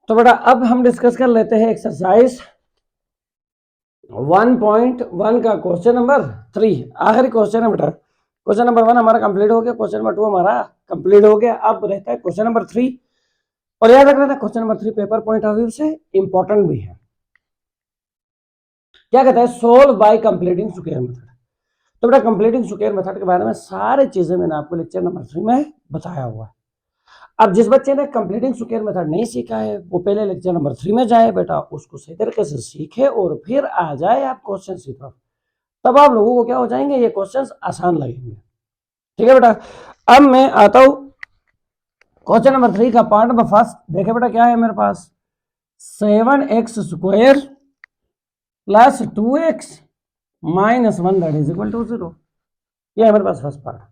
तो बेटा अब हम डिस्कस कर लेते हैं एक्सरसाइज 1.1 का क्वेश्चन नंबर 3। आखिरी क्वेश्चन है बेटा। क्वेश्चन नंबर 1 हमारा कंप्लीट हो गया, क्वेश्चन नंबर 2 हमारा कंप्लीट हो गया। अब रहता है क्वेश्चन नंबर 3, और याद रखना था question number 3 paper point of view से इंपॉर्टेंट भी है। क्या कहता है? Solve bye completing square method. तो बेटा कंप्लीटिंग स्क्वायर मेथड के बारे में सारी चीजें मैंने आपको लेक्चर नंबर 3 में बताया हुआ है। अब जिस बच्चे ने कंप्लीटिंग स्क्वायर मेथड नहीं सीखा है वो पहले लेक्चर नंबर 3 में जाए बेटा, उसको सही तरीके से सीखे और फिर आ जाए आप क्वेश्चन की तरफ। तब आप लोगों को क्या हो जाएंगे, ये क्वेश्चंस आसान लगेंगे। ठीक है बेटा। अब मैं आता हूं क्वेश्चन नंबर 3 का पार्ट नंबर फर्स्ट। देखे बेटा क्या है मेरे पास, 7x square plus 2x minus 1 that is equal to 0। ये है मेरे पास फर्स्ट पार्ट।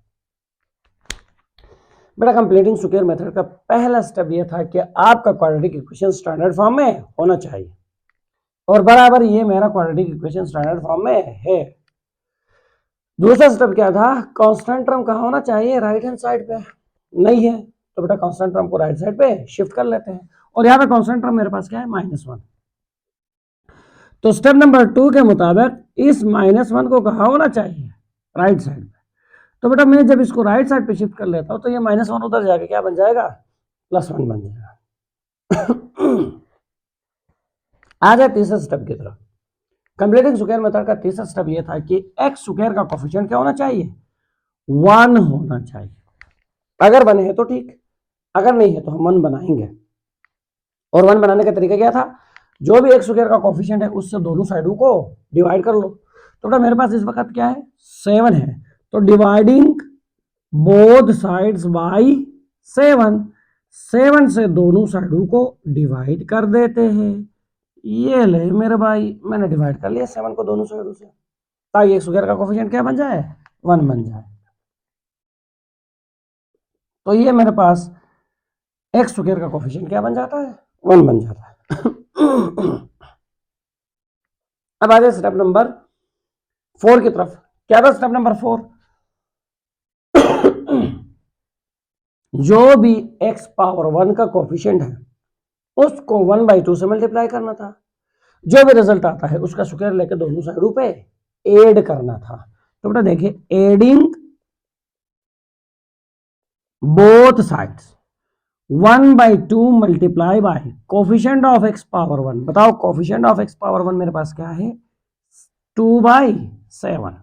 बेटा कंप्लीटिंग स्क्वायर मेथड का पहला स्टेप ये था कि आपका क्वाड्रेटिक इक्वेशन स्टैंडर्ड फॉर्म में होना चाहिए, और बराबर ये मेरा क्वाड्रेटिक इक्वेशन स्टैंडर्ड फॉर्म में है। दूसरा स्टेप क्या था, कांस्टेंट टर्म कहाँ होना चाहिए, राइट हैंड साइड पे। नहीं है तो बेटा कांस्टेंट टर्म को राइट साइड पे शिफ्ट कर लेते हैं, और यहाँ पे कांस्टेंट टर्म मेरे पास क्या है, -1। तो स्टेप नंबर 2 के मुताबिक इस -1 को कहाँ होना चाहिए, राइट साइड पे। तो बेटा मैं जब इसको राइट साइड पे शिफ्ट कर लेता हूँ तो ये -1 उधर जाके क्या बन जाएगा, +1 बन जाएगा। आ जाए तीसरे स्टेप की तरफ। कंप्लीटिंग स्क्वायर मेथड का तीसरा स्टेप ये था कि एक्स स्क्वायर का कोफिशिएंट क्या होना चाहिए, 1 होना चाहिए। अगर 1 है तो ठीक, अगर नहीं है तो हम 1 बनाएंगे। और 1 बनाने का तरीका क्या था, जो भी एक्स स्क्वायर का कोफिशिएंट है उससे दोनों साइडों को डिवाइड कर लो। तो बेटा मेरे पास इस वक्त क्या है, 7 है, तो डिवाइडिंग बोथ साइड्स बाई 7 से दोनों साइडों को डिवाइड कर देते हैं। ये ले मेरे भाई, मैंने डिवाइड कर लिया 7 को दोनों साइडों से, ताकि एक्स स्क्वायर का कोफिशिएंट क्या बन जाए, 1 बन जाए। तो ये मेरे पास एक्स स्क्वायर का कोफिशिएंट क्या बन जाता है, 1 बन जाता है। अब आ जाए स्टेप नंबर 4 की तरफ। क्या था स्टेप नंबर 4, जो भी x पावर 1 का कोफिशिएंट है उसको 1/2 से मल्टीप्लाई करना था। जो भी रिजल्ट आता है उसका स्क्वायर लेकर दोनों साइडों पे ऐड करना था। तो बेटा देखिए, adding both sides 1/2 multiply by coefficient of x power 1। बताओ कोफिशिएंट ऑफ x पावर 1 मेरे पास क्या है, 2/7,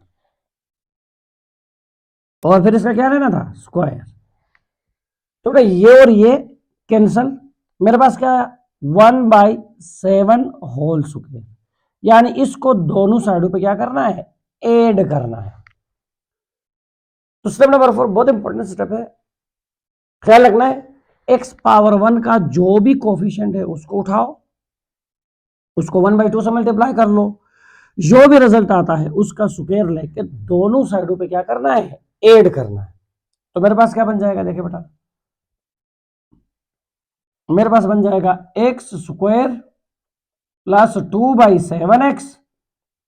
और फिर इसका क्या लेना था, स्क्वायर। तो बेटा ये और ये कैंसल, मेरे पास क्या है, 1/7 होल स्क्वायर, यानी इसको दोनों साइडों पे क्या करना है, ऐड करना है। तो स्टेप नंबर 4 बहुत इंपॉर्टेंट स्टेप है, ख्याल रखना है। x पावर 1 का जो भी कोफिशिएंट है उसको उठाओ, उसको 1/2 से मल्टीप्लाई कर लो, जो भी रिजल्ट आता है उसका स्क्वायर लेके दोनों साइडों पे क्या करना है, ऐड करना है। तो मेरे पास क्या बन जाएगा, देखिए बेटा मेरे पास बन जाएगा x square plus 2/7x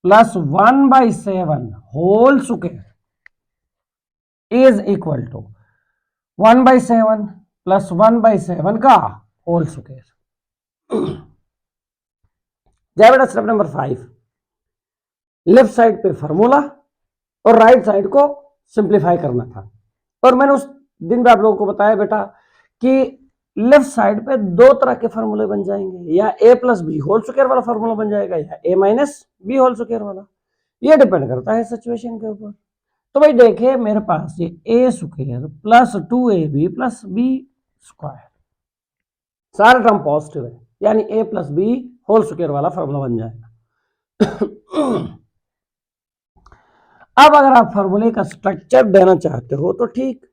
plus 1/7 whole square is equal to 1/7 plus 1/7 का होल स्क्वायर। जाए बेटा स्टेप नंबर 5। लेफ्ट साइड पे फॉर्मूला और राइट साइड को सिंप्लीफाई करना था। और मैंने उस दिन भी आप लोगों को बताया बेटा कि लेफ्ट साइड पे दो तरह के फार्मूले बन जाएंगे, या a plus B whole square वाला फार्मूला बन जाएगा या a minus B whole square वाला। ये डिपेंड करता है सिचुएशन के ऊपर। तो भाई देखिए मेरे पास ये a square plus 2ab plus B square, सारा टर्म पॉजिटिव है, यानी a plus B whole square वाला फार्मूला बन जाएगा। अब अगर आप फार्मूले का स्ट्रक्चर देना चाहते हो तो ठीक,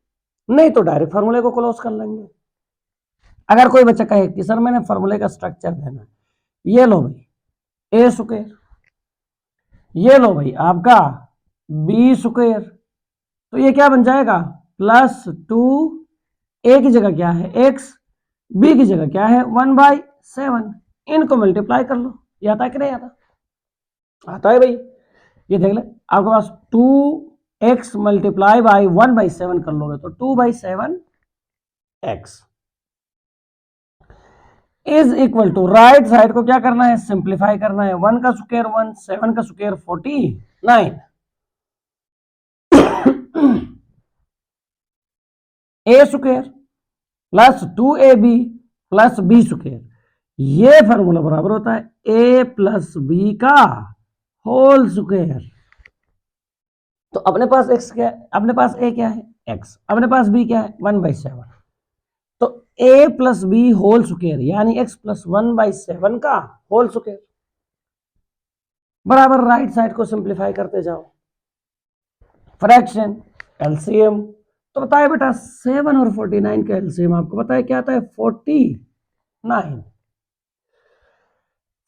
नहीं तो डायरेक्ट फार्मूले को क्लोज कर लेंगे। अगर कोई बच्चा कहे कि सर मैंने फार्मूले का स्ट्रक्चर देना है, ये लो भाई ए स्क्वायर, ये लो भाई आपका बी स्क्वायर, तो ये क्या बन जाएगा, +2, ए की जगह क्या है एक्स, बी की जगह क्या है 1/7, इनको मल्टीप्लाई कर लो। ये आता है कि नहीं आता, आता है भाई। ये देख ले आपके पास 2x मल्टीप्लाई बाई 1/7 कर लोगे तो 2/7x। Is equal to right side को क्या करना है, सिंप्लीफाई करना है। 1 का स्क्वायर 1, 7 का square 49, a square plus 2ab plus B square, ये फॉर्मूला बराबर होता है ए प्लस बी का होल स्क्वायर। तो अपने पास एक्स क्या है, अपने पास ए क्या है, एक्स, अपने पास बी क्या है, 1/7। तो ए प्लस बी होल स्क्वायर यानी एक्स प्लस 1/7 का होल स्क्वायर बराबर राइट साइड को सिंप्लीफाई करते जाओ। फ्रैक्शन, एलसीएम, तो बताए बेटा 7 और 49 का एलसीएम आपको पता है क्या आता है, 49।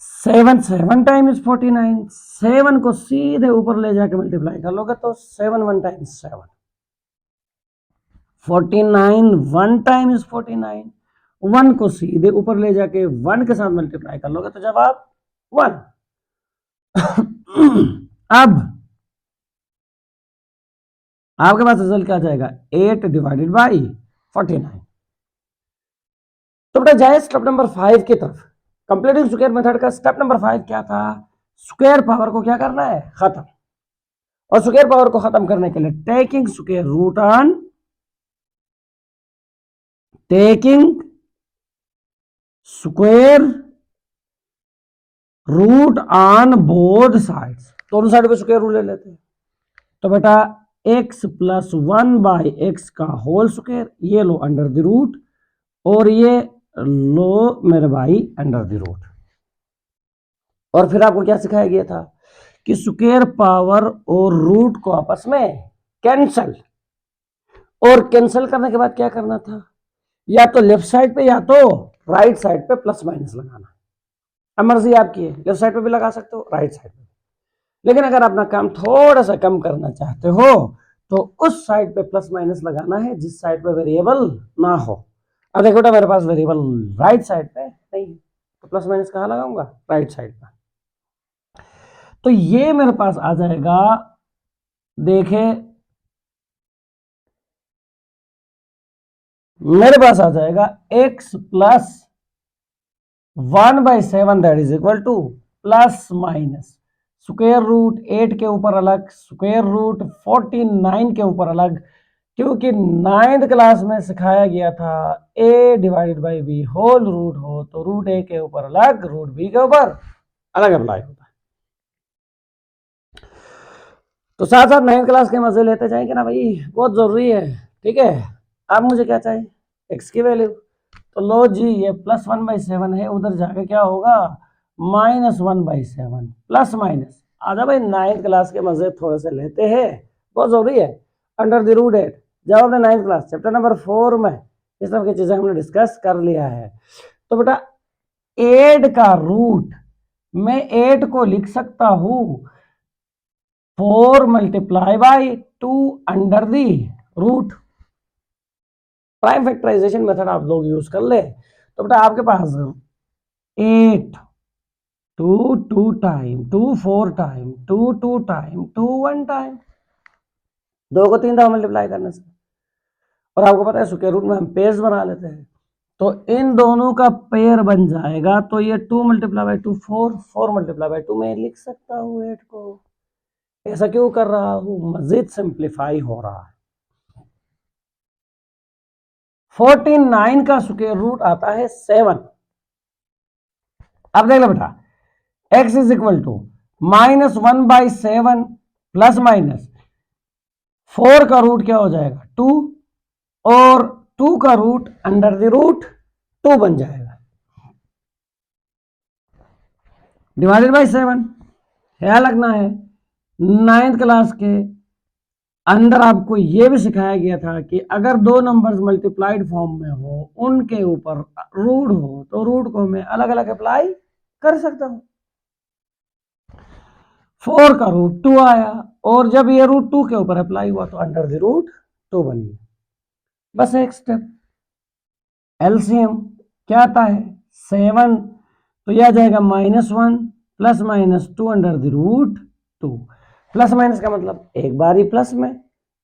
7 7 टाइम्स 49, 7 को सीधे ऊपर ले जाके मल्टीप्लाई कर लोगे तो 7 1 टाइम्स 7, 49 1 टाइम्स 49, 1 को सीधे ऊपर ले जाके 1 के साथ मल्टीप्लाई कर लोगे तो जवाब 1। अब आपके पास रिजल्ट क्या जाएगा, 8 डिवाइडेड बाई 49। तो बेटा जाए स्टेप नंबर 5 की तरफ। कंप्लीटिंग स्क्वायर मेथड का स्टेप नंबर 5 क्या था, स्क्वायर पावर को क्या करना है, खत्म। और स्क्वायर पावर को खत्म करने के लिए taking square root on, taking square root on both sides, दोनों साइड पे स्क्वायर रूट ले लेते हैं। तो बेटा x प्लस 1/x का होल स्क्वायर, ये लो अंडर द रूट, और ये लो मेरे भाई अंडर द रूट। और फिर आपको क्या सिखाया गया था कि स्क्वायर पावर और रूट को आपस में कैंसल, और कैंसल करने के बाद क्या करना था, या तो लेफ्ट साइड पे या तो राइट साइड पे प्लस माइनस लगाना। अब मर्जी आपकी है, लेफ्ट साइड पे भी लगा सकते हो, राइट साइड पे। लेकिन अगर अपना काम थोड़ा सा कम करना चाहते हो तो उस साइड पे प्लस माइनस लगाना है जिस साइड पे वेरिएबल ना हो। अब देखो बेटा मेरे पास वेरिएबल राइट साइड पे नहीं है, तो प्लस माइनस कहाँ लगाऊंगा, राइट साइड पे। तो ये मेरे पास आ जाएगा, देखे मेरे पास आ जाएगा x plus 1/7 that is equal to plus minus square root 8 के ऊपर अलग, स्क्वायर रूट 49 के ऊपर अलग, क्योंकि 9th क्लास में सिखाया गया था a divided by b whole root हो तो रूट a के ऊपर अलग, रूट b के ऊपर अलग अप्लाई होता है। तो साथ साथ 9th क्लास के मजे लेते जाएंगे ना भाई, बहुत जरूरी है। ठीक है, अब मुझे क्या चाहिए, x की वैल्यू। तो लो जी, ये प्लस 1/7 है, उधर जाके क्या होगा, -1/7 प्लस माइनस। आजा भाई 9th क्लास के मजे थोड़े से लेते हैं, बहुत जरूरी है। अंडर द रूट 8, जब हमने 9th क्लास चैप्टर नंबर 4 में इस तरह की चीजें हमने डिस्कस कर लिया है। तो बेटा 8 का रूट मैं 8 को लिख सकता हूं 4 multiply by 2 under the root. Prime factorisation method आप लोग यूज कर ले तो बेटा आपके पास 8 2 टाइम 2 4 टाइम 2 टाइम 2 1 टाइम, 2 को 3 दफा मल्टीप्लाई करने से। और आपको पता है स्क्वायर रूट में हम पेयर्स बना लेते हैं, तो इन दोनों का पेयर बन जाएगा। तो ये 2 मल्टीप्लाई बाई 2 4, 4 मल्टीप्लाई बाई 2 मैं लिख सकता हूँ 8 को। ऐसा क्यों कर रहा हूं, मजीद सिंप्लीफाई हो रहा है। 49 का स्क्वायर रूट आता है 7। अब देख लो बेटा x is equal to -1/7 plus minus 4 का रूट क्या हो जाएगा 2, और 2 का रूट अंडर द रूट 2 बन जाएगा, डिवाइडेड बाई 7। ख्याल रखना है 9th क्लास के अंदर आपको यह भी सिखाया गया था कि अगर दो नंबर्स मल्टीप्लाइड फॉर्म में हो, उनके ऊपर रूट हो, तो रूट को मैं अलग अलग अप्लाई कर सकता हूं। 4 का रूट 2 आया, और जब ये रूट 2 के ऊपर अप्लाई हुआ तो अंडर द रूट 2 बन गया। बस एक स्टेप, एलसीएम क्या आता है 7, तो यह आ जाएगा -1 plus minus 2 under the root 2। Plus minus का मतलब एक बारी प्लस में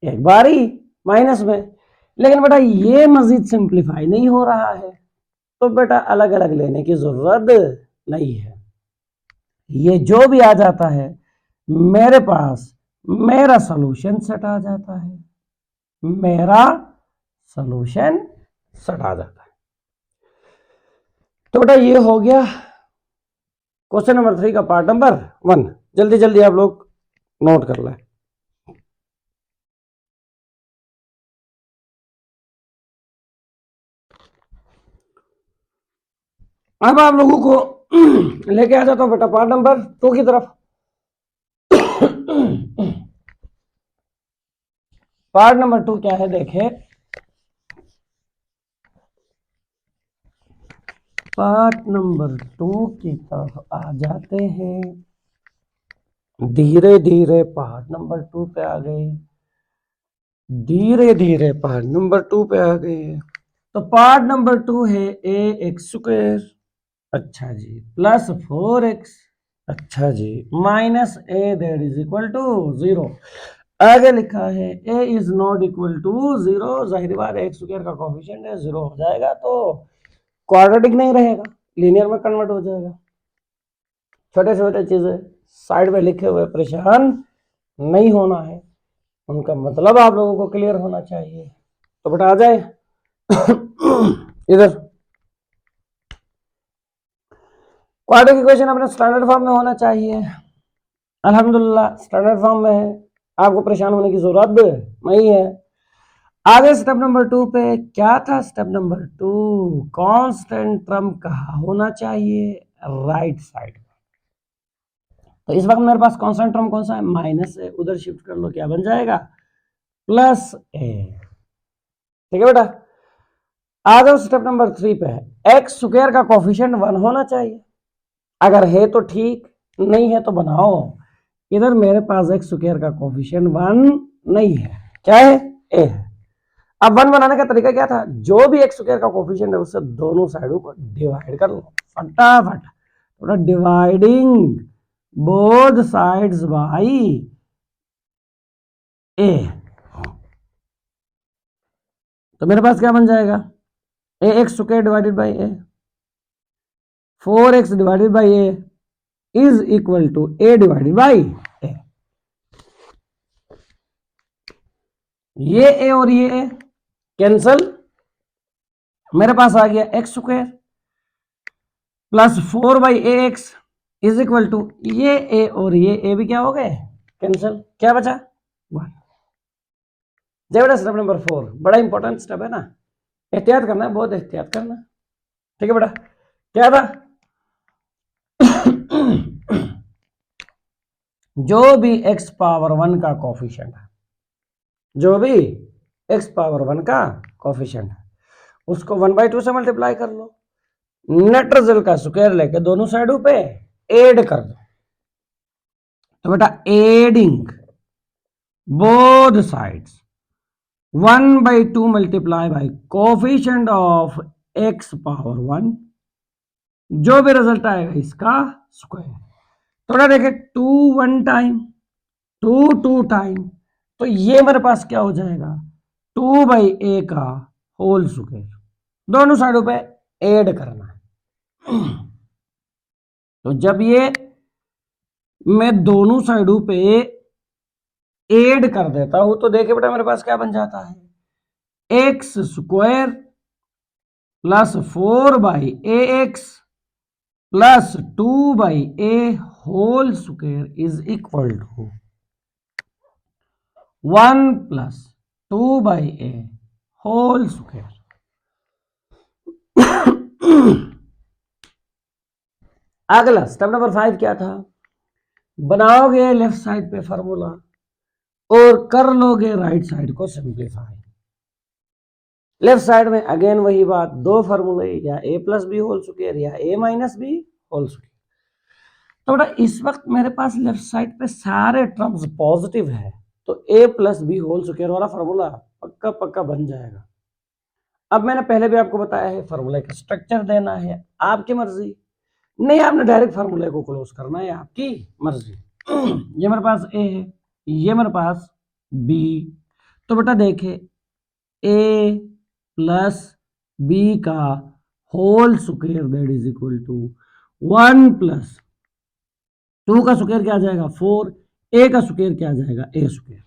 एक बारी माइनस में। लेकिन बेटा ये मजीद सिंप्लीफाई नहीं हो रहा है, तो बेटा अलग अलग लेने की जरूरत नहीं है, ये जो भी आ जाता है मेरे पास मेरा सॉल्यूशन सेट आ जाता है, मेरा सॉल्यूशन सेट आ जाता है। तो बेटा ये हो गया क्वेश्चन नंबर 3 का पार्ट नंबर 1। जल्दी जल्दी आप लोग नोट कर लें। अब आप लोगों को लेके आ जाता हूं बेटा पार्ट नंबर 2 की तरफ। पार्ट नंबर 2 क्या है देखे, पार्ट नंबर 2 की तरफ आ जाते हैं। धीरे धीरे पार्ट नंबर 2 पे आ गए, धीरे धीरे पार्ट नंबर 2 पे आ गए। तो पार्ट नंबर 2 है ए एक्स स्क्वायर, अच्छा जी, प्लस 4x, अच्छा जी, minus a that is equal to 0। आगे लिखा है a is not equal to 0, जाहिर बात एक्स स्क्वायर का कोफिशिएंट है 0 हो जाएगा तो क्वाड्रेटिक नहीं रहेगा, लीनियर में कन्वर्ट हो जाएगा। छोटे छोटे चीजें साइड में लिखे हुए परेशान नहीं होना है, उनका मतलब आप लोगों को क्लियर होना चाहिए। तो बेटा आ जाए इधर, क्वाड्रेटिक इक्वेशन अपने स्टैंडर्ड फॉर्म में होना चाहिए। अल्हम्दुलिल्लाह स्टैंडर्ड फॉर्म में है, आपको परेशान होने की जरूरत नहीं है। आगे स्टेप नंबर 2 पे क्या था, स्टेप नंबर 2 कांस्टेंट टर्म कहाँ होना चाहिए, राइट साइड। तो इस वक्त मेरे पास कांस्टेंट टर्म कौन सा है, माइनस है, उधर शिफ्ट कर लो, क्या बन जाएगा, प्लस ए। ठीक है बेटा, आ जाओ स्टेप नंबर 3 पे है, एक्स स्क्वायर का कोफिशिएंट 1 होना चाहिए। अगर है तो ठीक, नहीं है तो बनाओ। इधर मेरे पास एक्स स्क्वायर का कोफिशिएंट 1 नहीं है, क्या है, ए है। अब 1 बनाने का तरीका क्या था, जो भी एक्स स्क्वायर का कोफिशिएंट है उससे दोनों साइडों को डिवाइड कर लो फटाफट, थोड़ा dividing both sides by a. तो मेरे पास क्या बन जाएगा, a x square divided by a, 4x divided by a is equal to a divided by a. ये ए और ये ए कैंसल, मेरे पास आ गया x square plus 4/ax is equal to ये ए और ये ए भी क्या हो गए, कैंसल, क्या बचा 1। बेटा स्टेप नंबर 4 बड़ा इंपॉर्टेंट स्टेप है ना, एहतियात करना है, बहुत एहतियात करना। ठीक है बेटा, क्या था जो भी x पावर 1 का कोफिशिएंट है, जो भी x पावर 1 का कोफिशिएंट है उसको 1/2 से मल्टीप्लाई कर लो, नेट रिजल्ट का स्क्वायर लेके दोनों साइडों पे ऐड कर दो। तो बेटा adding both sides 1/2 multiply by coefficient of x power 1, जो भी रिजल्ट आएगा इसका स्क्वायर। थोड़ा देखे 2 1 टाइम, 2 2 टाइम, तो ये मेरे पास क्या हो जाएगा 2/a का होल स्क्वायर, दोनों साइडों पे ऐड करना है। तो जब ये मैं दोनों साइडों पे ऐड कर देता हूं तो देखिए बेटा मेरे पास क्या बन जाता है, x square plus 4/ax plus 2/a whole square is equal to 1 plus 2/a whole square. अगला स्टेप नंबर 5 क्या था, बनाओगे लेफ्ट साइड पे फॉर्मूला और कर लोगे राइट साइड को सिंप्लीफाई। लेफ्ट साइड में अगेन वही बात, दो फॉर्मूले, या a plus B whole square या a minus B whole square. तो बेटा इस वक्त मेरे पास लेफ्ट साइड पे सारे टर्म्स पॉजिटिव है, तो a plus B whole square वाला फॉर्मूला पक्का पक्का बन जाएगा। अब मैंने पहले भी आपको बताया है फॉर्मूले का स्ट्रक्चर देना है, आपकी मर्जी, नहीं आपने डायरेक्ट फार्मूले को क्लोज करना है, आपकी मर्जी। ये मेरे पास ए है, ये मेरे पास बी, तो बेटा देखे ए प्लस बी का whole square that is equal to 1 plus 2 का स्क्वायर क्या आ जाएगा 4, a का स्क्वायर क्या आ जाएगा a स्क्वायर।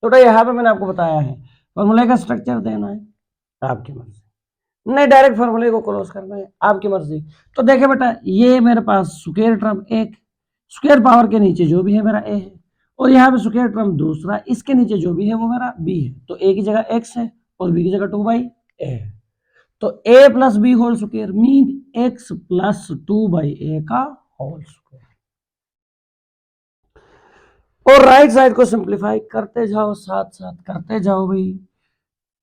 तो यहाँ पे मैंने आपको बताया है फॉर्मूले का स्ट्रक्चर देना है आपकी मर्जी, नहीं डायरेक्ट फॉर्मूले को क्लोज करना है आपकी मर्जी। तो देखिए बेटा ये मेरे पास स्क्वायर टर्म एक, स्क्वायर पावर के नीचे जो भी है मेरा a है, और यहाँ पे स्क्वायर टर्म दूसरा, इसके नीचे जो भी है वो मेरा b है। तो a की जगह x है और b की जगह 2/a है। तो a plus B whole square mean x plus 2/a का होल स्क्वायर। और राइट साइड को सिंप्लीफाई करते जाओ, साथ साथ करते जाओ भाई।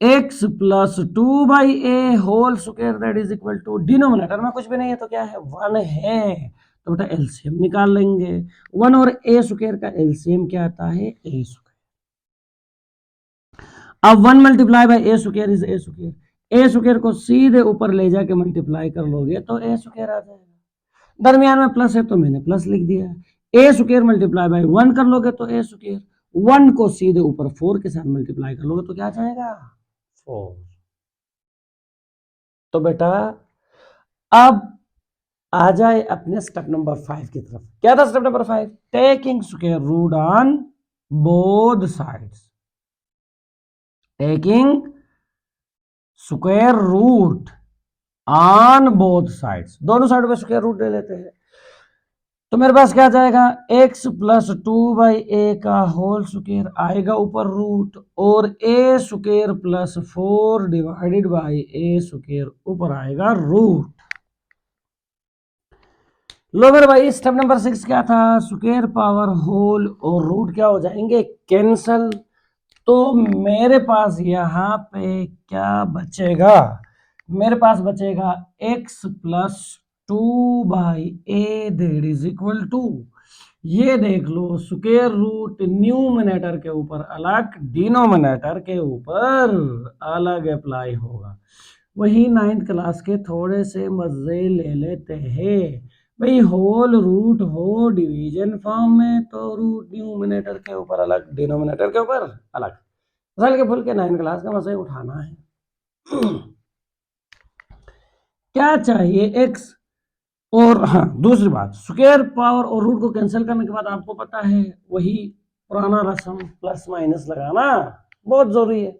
x plus 2/a whole square that is equal to, denominator में कुछ भी नहीं है तो क्या है 1 है, तो बेटा एलसीएम निकाल लेंगे। 1 और a स्क्वायर का एलसीएम क्या आता है a स्क्वायर। अब 1 multiply by a square is a square, a square को सीधे ऊपर ले जाके मल्टीप्लाई कर लोगे तो a स्क्वायर आ जाएगा। दरमियान में प्लस है तो मैंने प्लस लिख दिया। a स्क्वायर मल्टीप्लाई बाय 1 कर लोगे तो a स्क्वायर, 1 को सीधे ऊपर 4 के साथ मल्टीप्लाई कर लोगे तो क्या आ जाएगा 4। तो बेटा अब आ जाए अपने स्टेप नंबर 5 की तरफ। क्या था step number 5? Taking square root on both sides, taking square root on both sides, दोनों साइड पे स्क्वायर रूट ले लेते हैं। तो मेरे पास क्या जाएगा x प्लस 2/a का होल स्क्वायर आएगा ऊपर रूट, और a square plus 4 divided by a square ऊपर आएगा रूट। लो मेरे भाई स्टेप नंबर 6 क्या था, स्क्वायर पावर होल और रूट क्या हो जाएंगे कैंसल। तो मेरे पास यहाँ पे क्या बचेगा, मेरे पास बचेगा x plus 2/a that is equal to, ये देख लो स्क्वायर रूट न्यूमिनेटर के ऊपर अलग, डिनोमिनेटर के ऊपर अलग अप्लाई होगा। वही 9th क्लास के थोड़े से मजे ले लेते हैं भाई, होल रूट हो डिवीजन फॉर्म में तो रूट न्यूमिनेटर के ऊपर अलग, डिनोमिनेटर के ऊपर अलग, फल के फुल के 9th क्लास का मजे उठाना है। क्या चाहिए x, और हाँ दूसरी बात स्क्वायर पावर और रूट को कैंसिल करने के बाद आपको पता है वही पुराना रस्म प्लस माइनस लगाना बहुत जरूरी है,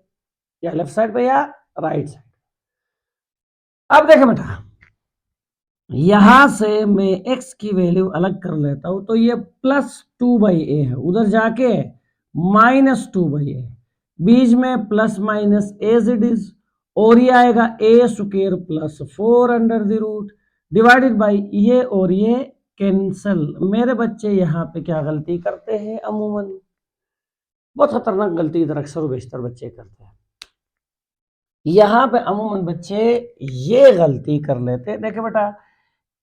या लेफ्ट साइड पे या राइट साइड। अब देखें बेटा यहां से मैं x की वैल्यू अलग कर लेता हूं, तो ये प्लस 2/a है, उधर जाके माइनस 2/a, बीच में plus minus as it is, और ये आएगा a square plus 4 under the root divided by ये, और ये कैंसल। मेरे बच्चे यहाँ पे क्या गलती करते हैं अमूमन, बहुत खतरनाक गलती इधर अक्सर बेशतर बच्चे करते हैं। यहाँ पे अमूमन बच्चे ये गलती कर लेते हैं, देखे बेटा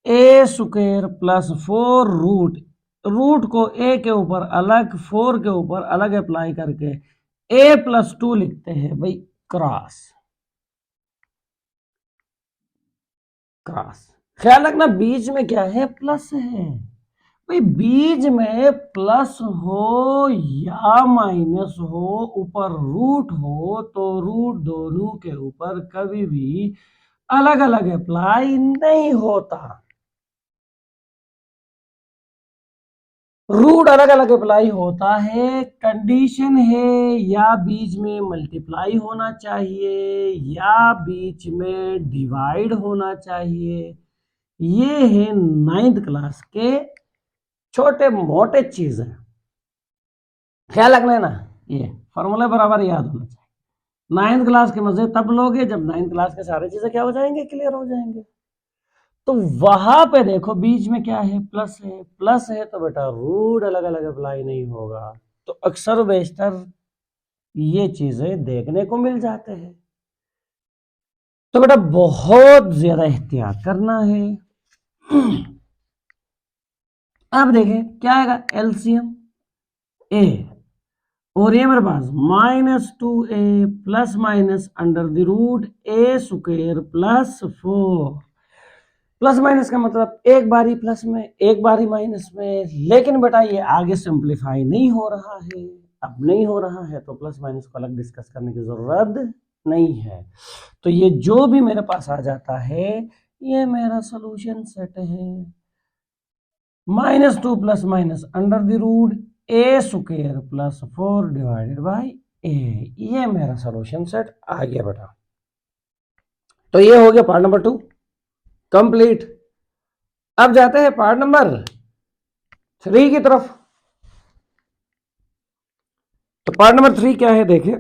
a square plus 4 root, root को a के ऊपर अलग 4 के ऊपर अलग अप्लाई करके a प्लस 2 लिखते हैं भाई, क्रॉस क्रॉस। ख्याल रखना बीच में क्या है प्लस है भाई, बीच में प्लस हो या माइनस हो ऊपर रूट हो तो रूट दोनों के ऊपर कभी भी अलग अलग अप्लाई नहीं होता, रूट अलग अलग अप्लाई होता है। कंडीशन है या बीच में मल्टीप्लाई होना चाहिए या बीच में डिवाइड होना चाहिए। ये है 9th क्लास के छोटे मोटे चीज है, ख्याल रखना है ना, ये फॉर्मूला बराबर याद होना चाहिए। 9th क्लास के मजे तब लोगे जब 9th क्लास के सारे चीजें क्या हो जाएंगे क्लियर हो जाएंगे। तो वहां पे देखो बीच में क्या है प्लस है, प्लस है तो बेटा रूट अलग अलग अप्लाई नहीं होगा, तो अक्सर बेशतर ये चीजें देखने को मिल जाते हैं। तो बेटा बहुत ज्यादा एहतियात करना है। अब देखें क्या आएगा एलसीएम ए, और ये मेरे पास -2a plus minus under the root a square plus 4, plus minus का मतलब एक बारी प्लस में एक बारी माइनस में, लेकिन बेटा ये आगे सिंप्लीफाई नहीं हो रहा है, अब नहीं हो रहा है तो प्लस माइनस को अलग डिस्कस करने की जरूरत नहीं है। तो ये जो भी मेरे पास आ जाता है ये मेरा सॉल्यूशन सेट है। -2 plus minus under the root a square plus 4 divided by a, ये मेरा सॉल्यूशन सेट आ गया बेटा। तो ये हो गया पार्ट नंबर 2 कंप्लीट। अब जाते हैं पार्ट नंबर 3 की तरफ। तो पार्ट नंबर 3 क्या है देखिए।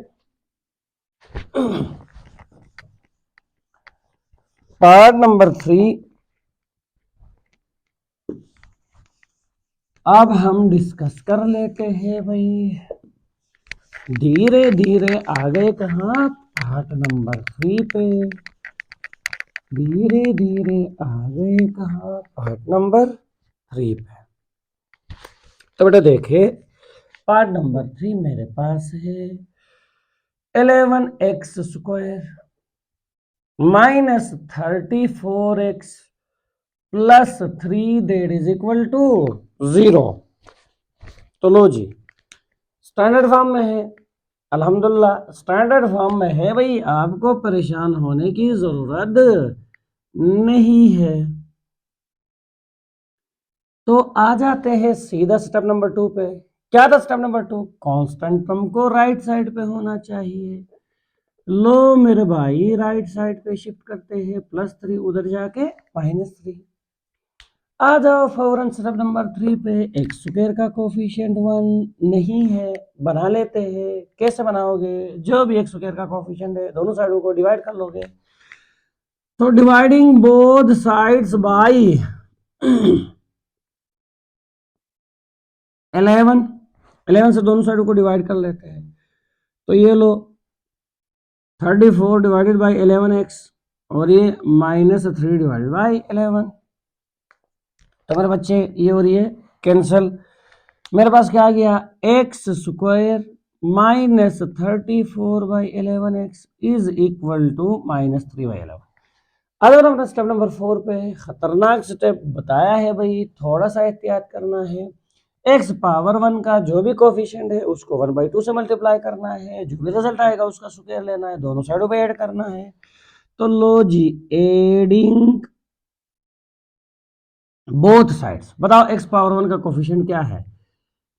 पार्ट नंबर 3 अब हम डिस्कस कर लेते हैं भाई। धीरे धीरे आ गए कहाँ, पार्ट नंबर 3 पे। धीरे धीरे आ गए कहाँ, पार्ट नंबर 3 पे। तो बेटा देखिए पार्ट नंबर 3 मेरे पास है 11x square minus 34x plus 3 that is equal to 0। तो लो जी स्टैंडर्ड फॉर्म में है, अल्हम्दुलिल्लाह स्टैंडर्ड फॉर्म में है भाई, आपको परेशान होने की जरूरत नहीं है। तो आ जाते हैं सीधा स्टेप नंबर 2 पे। क्या था स्टेप नंबर 2, कांस्टेंट टर्म को राइट साइड पे होना चाहिए। लो मेरे भाई राइट साइड पे शिफ्ट करते हैं, +3 उधर जाके -3। आ जाओ फौरन स्टेप नंबर 3 पे। एक्स स्क्वायर का कोफिशिएंट 1 नहीं है, बना लेते हैं। कैसे बनाओगे, जो भी एक्स स्क्वायर का कोफिशिएंट है दोनों साइडों को डिवाइड कर लोगे। तो डिवाइडिंग बोथ साइड्स बाय 11 से दोनों साइडों को डिवाइड कर लेते हैं। तो ये लो 34 डिवाइडेड बाई 11x और ये -3 डिवाइडेड बाई 11। तो मेरे बच्चे ये और ये कैंसल। मेरे पास क्या आ गया, x square minus 34 by 11x is equal to -3/11। अगर हम स्टेप नंबर 4 पे खतरनाक स्टेप बताया है भाई, थोड़ा सा एहतियात करना है। x पावर 1 का जो भी कोफिशिएंट है उसको 1/2 से मल्टीप्लाई करना है, जो भी रिजल्ट आएगा उसका स्क्वायर लेना है, दोनों साइडों पे ऐड करना है। तो लो जी एडिंग बोथ साइड्स। बताओ x पावर 1 का कोफिशिएंट क्या है,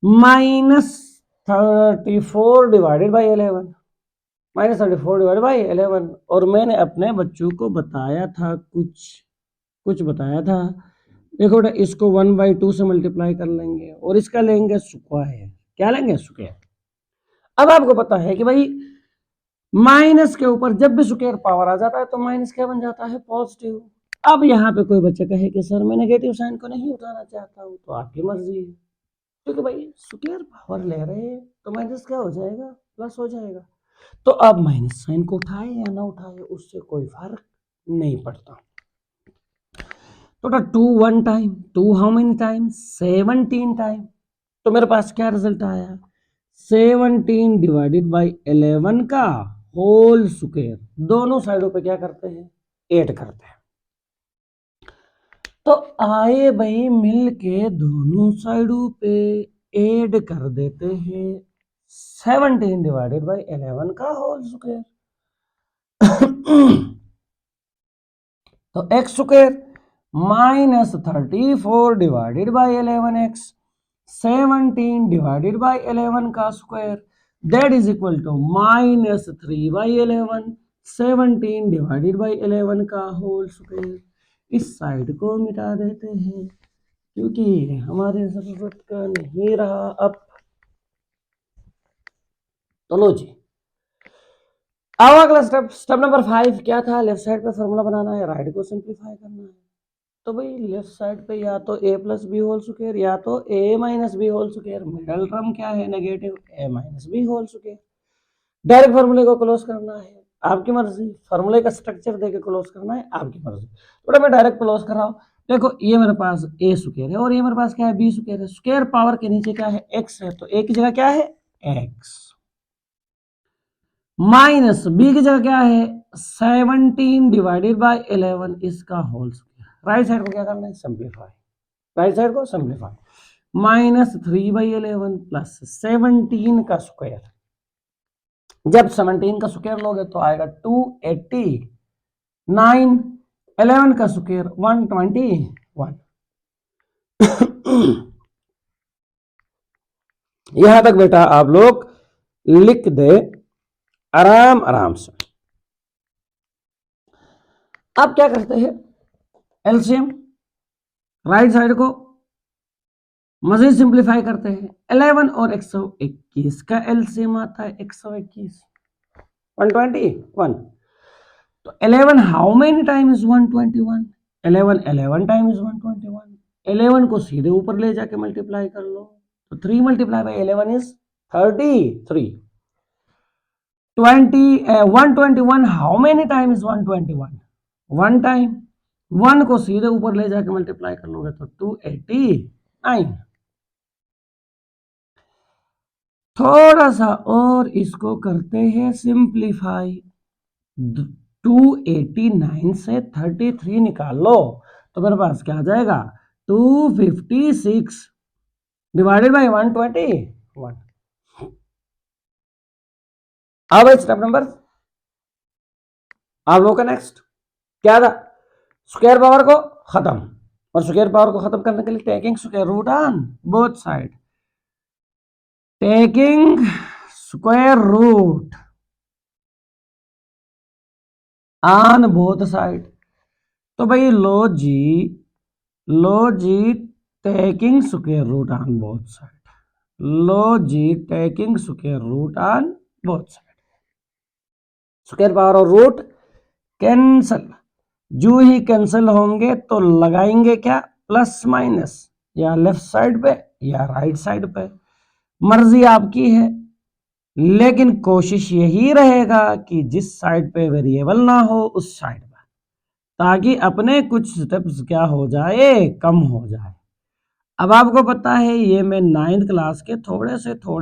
-34 डिवाइडेड बाई 11, -34 डिवाइडेड बाई 11। और मैंने अपने बच्चों को बताया था कुछ बताया था। देखो बेटा इसको 1/2 से मल्टीप्लाई कर लेंगे और इसका लेंगे स्क्वायर। क्या लेंगे, स्क्वायर। अब आपको पता है कि भाई माइनस के ऊपर जब भी स्क्वायर पावर आ जाता है तो माइनस क्या बन जाता है, पॉजिटिव। अब यहाँ पे कोई बच्चा कहे कि सर मैं नेगेटिव साइन को नहीं उठाना चाहता हूँ, तो आपकी मर्जी है, क्योंकि भाई स्क्वायर पावर ले रहे हैं तो माइनस क्या हो जाएगा, प्लस हो जाएगा। तो अब माइनस साइन को उठाए या ना उठाए उससे कोई फर्क नहीं पड़ता। तो 2 1 time, 2 how many time, 17 time. तो मेरे पास क्या रिजल्ट आया, 17 डिवाइडेड बाई 11 का होल स्क्वायर। दोनों साइडों पे क्या करते हैं, ऐड करते हैं। तो आए भाई मिल के दोनों साइडों पे ऐड कर देते हैं 17 डिवाइडेड बाई 11 का होल स्क्वायर। तो x square -34 divided by 11x, 17 divided by 11 का square that is equal to -3/11, 17 divided by 11 का होल स्क्वायर। इस साइड को मिटा देते हैं क्योंकि हमारे जरूरत का नहीं रहा अब। तो लो जी अब अगला स्टेप नंबर 5 क्या था, लेफ्ट साइड पे फॉर्मूला बनाना है, राइट को सिंप्लीफाई करना है। तो भाई लेफ्ट साइड पे या तो a plus B whole square या तो a minus B whole square. Middle term क्या है, negative a minus B whole square. Direct फार्मूले को क्लोज करना है, आपकी मर्जी। फार्मूले का स्ट्रक्चर देके क्लोज करना है, आपकी मर्जी। थोड़ा मैं डायरेक्ट क्लोज कर रहा हूँ। देखो ये मेरे पास a स्क्वायर है और ये मेरे पास क्या है, b स्क्वायर है। स्क्वायर पावर के नीचे क्या है, x है, तो a की जगह क्या है, x माइनस b की जगह क्या है, 17 डिवाइडेड बाई 11 इसका होल स्क्वायर। राइट साइड को क्या करना है, सिंप्लीफाई। राइट साइड को सिंप्लीफाई, -3/11 प्लस 17 का स्क्वायर जब 17 का स्क्वायर लोगे तो आएगा 289, 11 का स्क्वायर 121। यहां तक बेटा आप लोग लिख दे आराम आराम से। अब क्या करते हैं, एलसीएम राइट साइड को मजीद सिंप्लीफाई करते हैं। 11 और 121 का एलसीएम आता है 121, 121। तो 11 how many time is 121? 11 time is 121। 11 को सीधे ऊपर ले जाके मल्टीप्लाई कर लो, तो 3 multiply by 11 is 33। 121 how many time is 121? 1 time. 1 को सीधे ऊपर ले जाके मल्टीप्लाई कर लोगे तो 289। थोड़ा सा और इसको करते हैं सिंप्लीफाई। 289 से 33 निकाल लो तो मेरे पास क्या आ जाएगा, 256 डिवाइडेड बाई 121। अब स्टेप नंबर आप लोगों का नेक्स्ट क्या था, स्क्वायर पावर को खत्म, और स्क्वायर पावर को खत्म करने के लिए taking square root on both side, taking square root on both side. तो भाई लो जी taking square root on both side, लो जी taking square root on both side. Square power और रूट कैंसल, जो ही कैंसिल होंगे तो लगाएंगे क्या, प्लस माइनस, या लेफ्ट साइड पे या राइट साइड पे, मर्जी आपकी है। लेकिन कोशिश यही रहेगा कि जिस साइड पे वेरिएबल ना हो उस साइड पे, ताकि अपने कुछ स्टेप्स क्या हो जाए, कम हो जाए। अब आपको पता है ये मैं 9th क्लास के थोड़े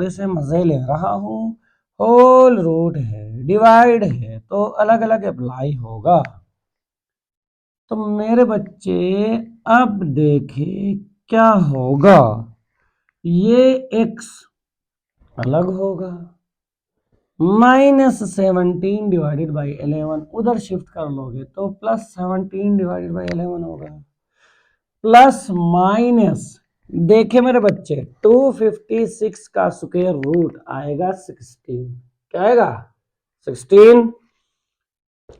से मजे ले रहा हूं। होल रूट है, डिवाइड है, तो अलग अलग अप्लाई होगा। तो मेरे बच्चे अब देखें क्या होगा, ये x अलग होगा, -17 डिवाइडेड बाई 11 उधर शिफ्ट कर लोगे तो +17 डिवाइडेड बाई 11 होगा, प्लस माइनस, देखे मेरे बच्चे 256 का स्क्वायर रूट आएगा 16, क्या आएगा 16,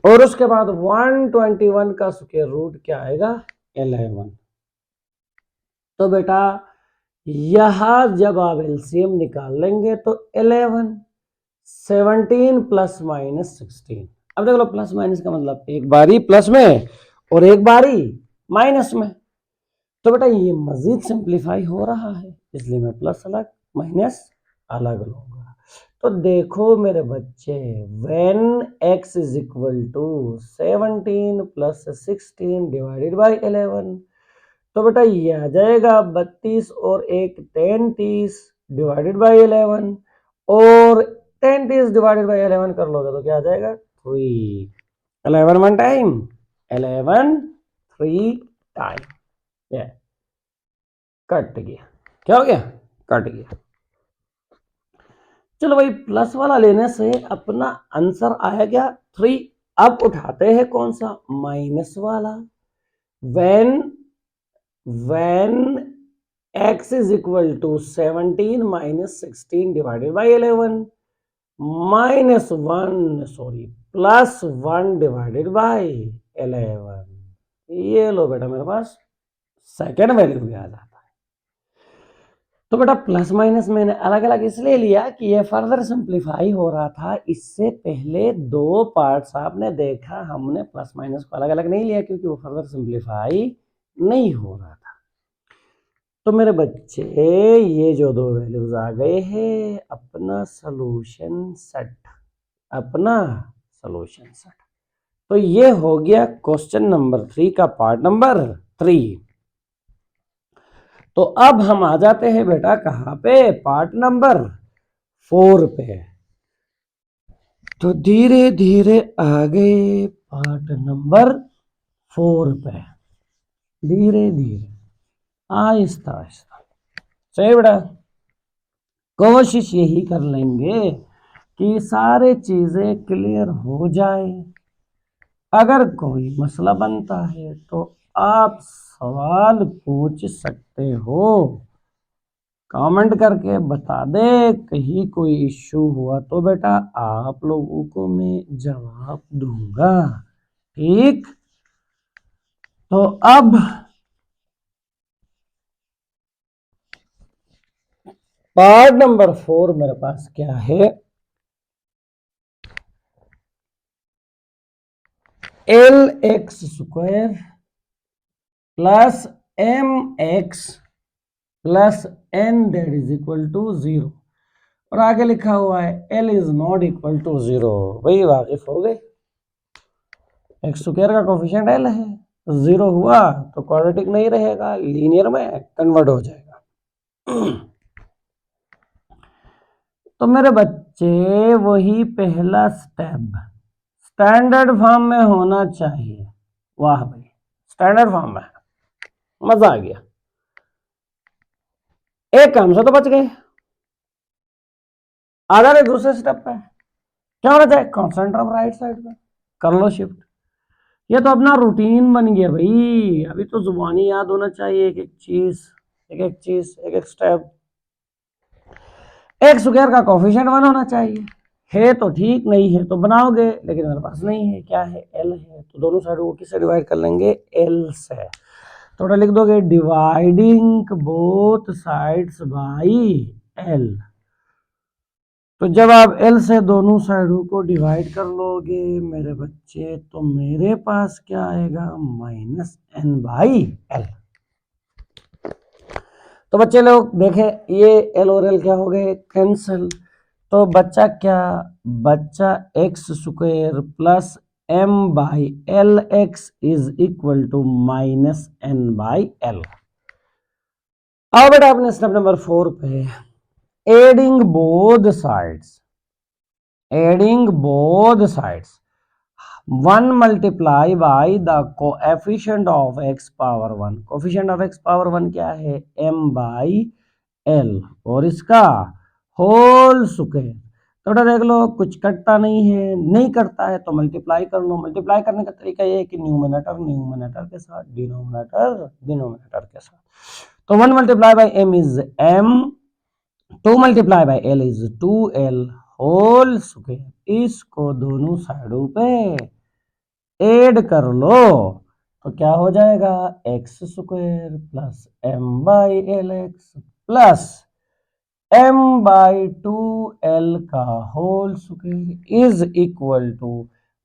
और उसके बाद 121 का स्क्वायर रूट क्या आएगा 11। तो बेटा यहां जब आप एलसीएम निकाल लेंगे तो 11, 17 प्लस माइनस 16। अब देख लो प्लस माइनस का मतलब एक बारी प्लस में और एक बारी माइनस में। तो बेटा ये मजीद सिंप्लीफाई हो रहा है, इसलिए मैं प्लस अलग माइनस अलग लूंगा। तो देखो मेरे बच्चे, when x is equal to 17 plus 16 divided by 11, तो बेटा ये आ जाएगा 32 और 1 33 डिवाइडेड बाई 11, और 33 डिवाइडेड बाई 11 कर लोगे तो क्या आ जाएगा 3, 11 वन टाइम 11 3 टाइम, कट गया, क्या हो गया, कट गया। चलो भाई प्लस वाला लेने से अपना आंसर आया क्या 3। अब उठाते हैं कौन सा, माइनस वाला। when x is equal to 17 minus 16 divided by 11 minus 1 sorry plus 1 divided by 11, ये लो बेटा मेरे पास सेकेंड वैल्यू भी आ जाता है। तो बेटा प्लस माइनस मैंने अलग अलग इसलिए लिया कि ये फर्दर सिंप्लीफाई हो रहा था। इससे पहले दो पार्ट्स आपने देखा, हमने प्लस माइनस को अलग अलग नहीं लिया क्योंकि वो फर्दर सिंप्लीफाई नहीं हो रहा था। तो मेरे बच्चे ये जो दो वैल्यूज आ गए हैं, अपना सॉल्यूशन सेट, अपना सॉल्यूशन सेट। तो ये हो गया क्वेश्चन नंबर 3 का पार्ट नंबर 3। तो अब हम आ जाते हैं बेटा कहां पे, पार्ट नंबर 4 पे। तो धीरे धीरे आ गए पार्ट नंबर 4 पे, धीरे धीरे आहिस्ता आहिस्ता। सही बेटा, कोशिश यही कर लेंगे कि सारे चीजें क्लियर हो जाए। अगर कोई मसला बनता है तो आप सवाल पूछ सकते हो, कमेंट करके बता दे। कहीं कोई इश्यू हुआ तो बेटा आप लोगों को मैं जवाब दूंगा, ठीक। तो अब पार्ट नंबर 4 मेरे पास क्या है, l x square plus m x plus n that is equal to 0, और आगे लिखा हुआ है l is not equal to 0। वही वाकिफ हो गए, एक्स स्क्वायर का कोफिशिएंट एल है, 0 हुआ तो क्वाड्रेटिक नहीं रहेगा, लीनियर में कन्वर्ट हो जाएगा। तो मेरे बच्चे वही पहला स्टेप स्टैंडर्ड फॉर्म में होना चाहिए। वाह भाई, स्टैंडर्ड फॉर्म में, मजा आ गया, एक काम से तो बच गए। आधा रहे दूसरे स्टेप पे, क्या होना चाहिए, कांस्टेंट टर्म राइट साइड पे कर लो शिफ्ट। ये तो अपना रूटीन बन गया भाई, अभी तो जुबानी याद होना चाहिए, एक एक चीज एक एक चीज एक एक स्टेप। एक्स स्क्वायर का कोफिशिएंट 1 होना चाहिए, है तो ठीक, नहीं है तो बनाओगे, लेकिन मेरे पास नहीं है, क्या है, एल है, तो दोनों साइडों को किससे डिवाइड कर लेंगे, एल से। थोड़ा लिख दोगे dividing both sides by L. तो जब आप एल से दोनों साइडों को डिवाइड कर लोगे मेरे बच्चे, तो मेरे पास क्या आएगा, माइनस एन बाई एल। तो बच्चे लोग देखें, ये एल और एल क्या हो गए, कैंसिल। तो बच्चा क्या, बच्चा x square plus m by l x is equal to minus n by l. अब बेटा अपने स्टेप नंबर 4 पे adding both sides, adding both sides 1 multiply by the coefficient of x power 1। Coefficient of x power 1 क्या है, M by L, और इसका whole square. तो बेटा देख लो कुछ कटता नहीं है, नहीं करता है तो मल्टीप्लाई कर लो। मल्टीप्लाई करने का तरीका ये है कि न्यूमरेटर न्यूमरेटर के साथ, डिनोमिनेटर डिनोमिनेटर के साथ। तो 1 multiply by m is m, 2 multiply by l is 2l whole square. इसको दोनों साइडों पे ऐड कर लो तो क्या हो जाएगा, x square plus m by l x plus m by 2l का whole square is equal to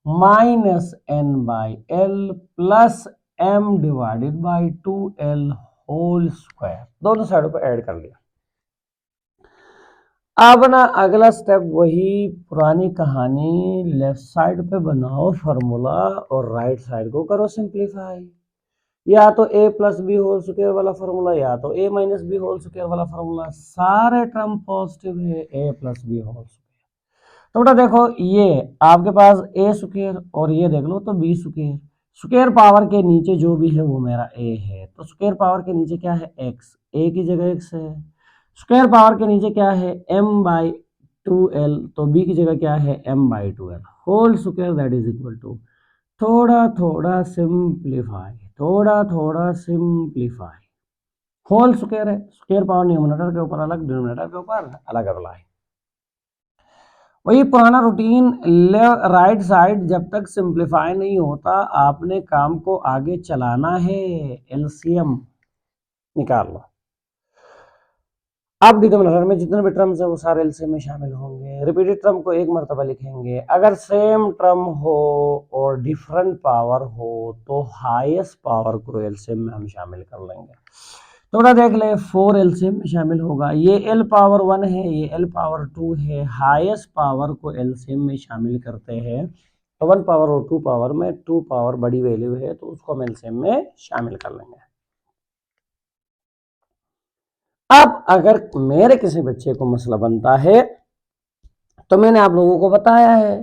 minus n by l plus m divided by 2l whole square. दोनों साइडों पे ऐड कर लिया। अब ना अगला स्टेप वही पुरानी कहानी, लेफ्ट साइड पे बनाओ फार्मूला और राइट साइड को करो सिंप्लीफाई। या तो a plus B whole square वाला फार्मूला, या तो a minus B whole square वाला फार्मूला, सारे टर्म पॉजिटिव है, a plus B whole square. तो बेटा देखो ये आपके पास a स्क्वायर और ये देख लो तो b स्क्वायर, स्क्वायर पावर के नीचे जो भी है वो मेरा a है, तो स्क्वायर पावर के नीचे क्या है, x, a की जगह x है। स्क्वायर पावर के नीचे क्या है, m बाई 2l, तो b की जगह क्या है, m by 2l whole square that is equal to, थोड़ा थोड़ा सिंप्लीफाई, थोड़ा थोड़ा सिंप्लीफाई, होल स्क्वायर है, स्क्वायर पावर न्यूमरेटर के ऊपर अलग, डिनोमिनेटर के ऊपर अलग अप्लाई। वही पुराना रूटीन, राइट साइड जब तक सिंप्लीफाई नहीं होता आपने काम को आगे चलाना है, एलसीएम निकाल लो। अब डिनोमिनेटर में जितने भी टर्म्स है वो सारे एलसीएम में शामिल होंगे। रिपीटेड टर्म को एक मरतबा लिखेंगे, अगर सेम टर्म हो और डिफरेंट पावर हो तो हाईएस्ट पावर को एलसीएम में हम शामिल कर लेंगे। तो बड़ा देख ले 4 एलसीएम में शामिल होगा, ये एल पावर 1 है, ये एल पावर 2 है, हाईएस्ट पावर को एलसीएम में शामिल करते हैं। तो 1 पावर और 2 पावर में 2 पावर बड़ी वैल्यू है तो उसको हम एलसीएम में शामिल कर लेंगे। अब अगर मेरे किसी बच्चे को मसला बनता है तो मैंने आप लोगों को बताया है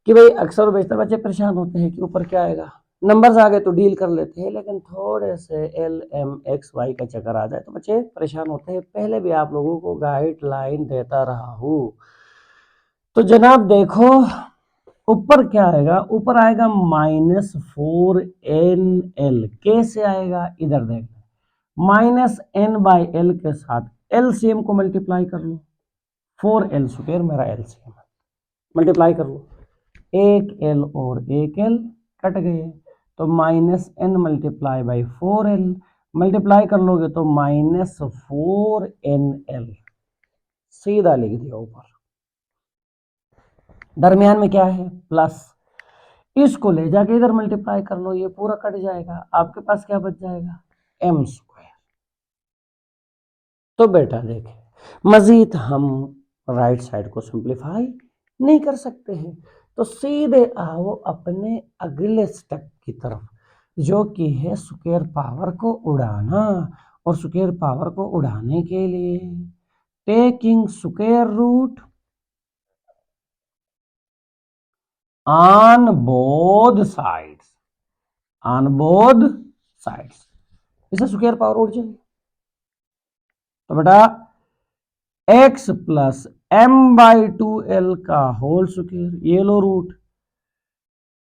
कि भाई अक्सर बेशतर बच्चे परेशान होते हैं कि ऊपर क्या आएगा, नंबर्स आगे तो डील कर लेते हैं, लेकिन थोड़े से एल एम एक्स वाई का चक्कर आ जाए तो बच्चे परेशान होते हैं। पहले भी आप लोगों को गाइडलाइन देता रहा हूँ। तो जनाब देखो ऊपर क्या आएगा, ऊपर आएगा -4nl। कैसे आएगा इधर देख, -n/l के साथ एलसीएम को मल्टीप्लाई कर लो, 4l² मेरा एलसीएम मल्टीप्लाई कर लो, एक एल और एक एल कट गए तो -n multiply by 4l multiply कर लोगे तो -4nl सीधा लिख दिया ऊपर। दरमियान में क्या है प्लस, इसको ले जाके इधर मल्टीप्लाई कर लो, ये पूरा कट जाएगा, आपके पास क्या बच जाएगा m²। तो बेटा देखे मजीद हम राइट साइड को सिंप्लीफाई नहीं कर सकते हैं, तो सीधे आओ अपने अगले स्टेप की तरफ, जो कि है स्क्वायर पावर को उड़ाना। और स्क्वायर पावर को उड़ाने के लिए taking square root on both sides, on both sides, इसे स्क्वायर पावर उड़ जाएगी। तो बेटा x प्लस m/2l का होल स्क्वायर, ये लो रूट,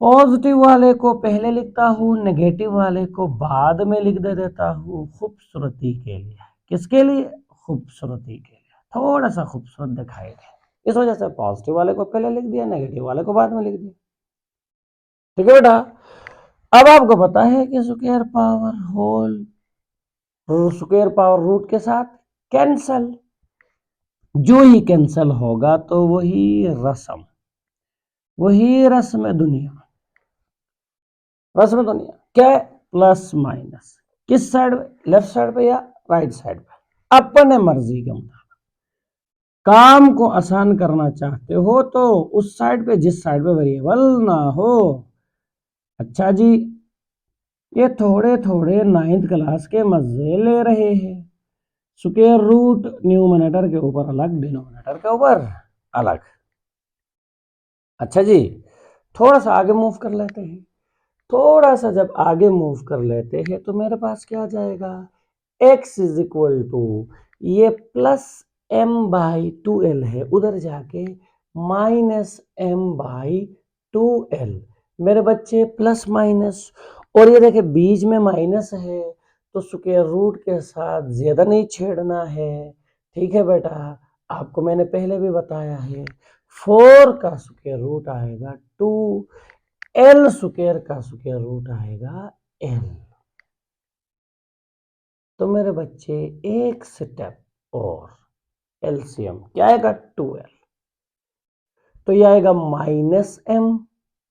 पॉजिटिव वाले को पहले लिखता हूं, नेगेटिव वाले को बाद में लिख देता हूं खूबसूरती के लिए। किसके लिए? खूबसूरती के लिए, थोड़ा सा खूबसूरत दिखाई दे, इस वजह से पॉजिटिव वाले को पहले लिख दिया, नेगेटिव वाले को बाद में लिख दिया। ठीक है बेटा, अब आपको पता है कि square power whole square power root के साथ कैंसल, जो ही कैंसल होगा तो वही रस्म, वही रस्म दुनिया, रस्म दुनिया क्या है, प्लस माइनस, किस साइड पे, लेफ्ट साइड पे या राइट साइड पे, अपने मर्जी के मुताबिक। काम को आसान करना चाहते हो तो उस साइड पे जिस साइड पे वेरिएबल ना हो। अच्छा जी, ये थोड़े थोड़े 9th क्लास के मजे ले रहे हैं, स्क्वायर रूट न्यूमरेटर के ऊपर अलग, डिनोमिनेटर के ऊपर अलग। अच्छा जी, थोड़ा सा आगे मूव कर लेते हैं, थोड़ा सा जब आगे मूव कर लेते हैं तो मेरे पास क्या आ जाएगा, x इज इक्वल टू ये प्लस m/2l है, उधर जाके -m/2l। मेरे बच्चे प्लस माइनस, और ये देखे बीच में माइनस है तो स्क्वायर रूट के साथ ज्यादा नहीं छेड़ना है। ठीक है बेटा, आपको मैंने पहले भी बताया है 4 का स्क्वायर रूट आएगा 2, एल स्क्वायर का स्क्वायर रूट आएगा एल। तो मेरे बच्चे एक स्टेप और, एलसीएम क्या आएगा 2l, तो ये आएगा -m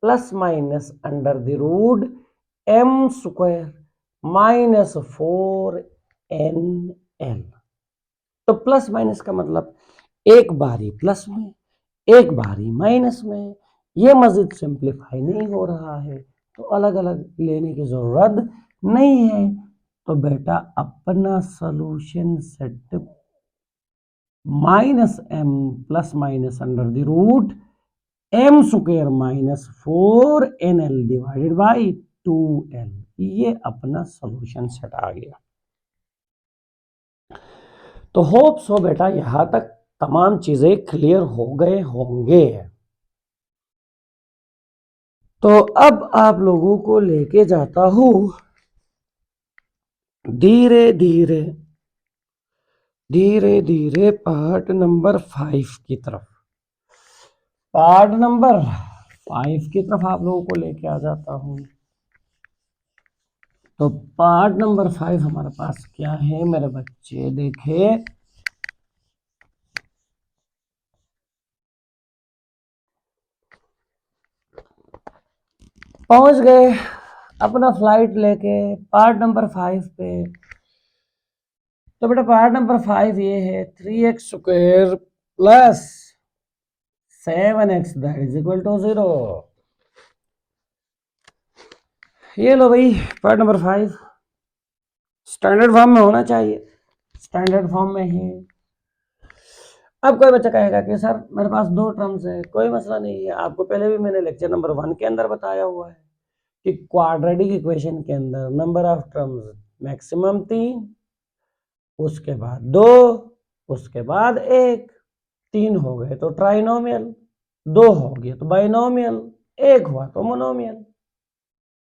plus minus under the root m² -4nl। तो प्लस माइनस का मतलब एक बारी प्लस में एक बारी माइनस में, ये मजीद सिंप्लीफाई नहीं हो रहा है तो अलग अलग लेने की जरूरत नहीं है। तो बेटा अपना solution set -m plus minus under the root m² -4nl divided by 2l, ये अपना सॉल्यूशन सेट आ गया। तो होप सो बेटा यहां तक तमाम चीजें क्लियर हो गए होंगे। तो अब आप लोगों को लेके जाता हूं धीरे धीरे धीरे धीरे पार्ट नंबर 5 की तरफ, पार्ट नंबर 5 की तरफ आप लोगों को लेके आ जाता हूं। तो पार्ट नंबर 5 हमारे पास क्या है मेरे बच्चे, देखे पहुंच गए अपना फ्लाइट लेके पार्ट नंबर 5 पे। तो बेटा पार्ट नंबर 5 ये है 3x² plus 7x that is equal to 0। ये लो भाई पार्ट नंबर 5 स्टैंडर्ड फॉर्म में होना चाहिए, स्टैंडर्ड फॉर्म में है। अब कोई बच्चा कहेगा कि सर मेरे पास 2 टर्म्स है, कोई मसला नहीं है, आपको पहले भी मैंने लेक्चर नंबर 1 के अंदर बताया हुआ है कि क्वाड्रेटिक इक्वेशन के अंदर नंबर ऑफ टर्म्स मैक्सिमम 3, उसके बाद 2, उसके बाद 1, 3 हो गए तो ट्राइनोमियल। दो हो गया तो बाइनोमियल, एक हुआ तो मोनोमियल।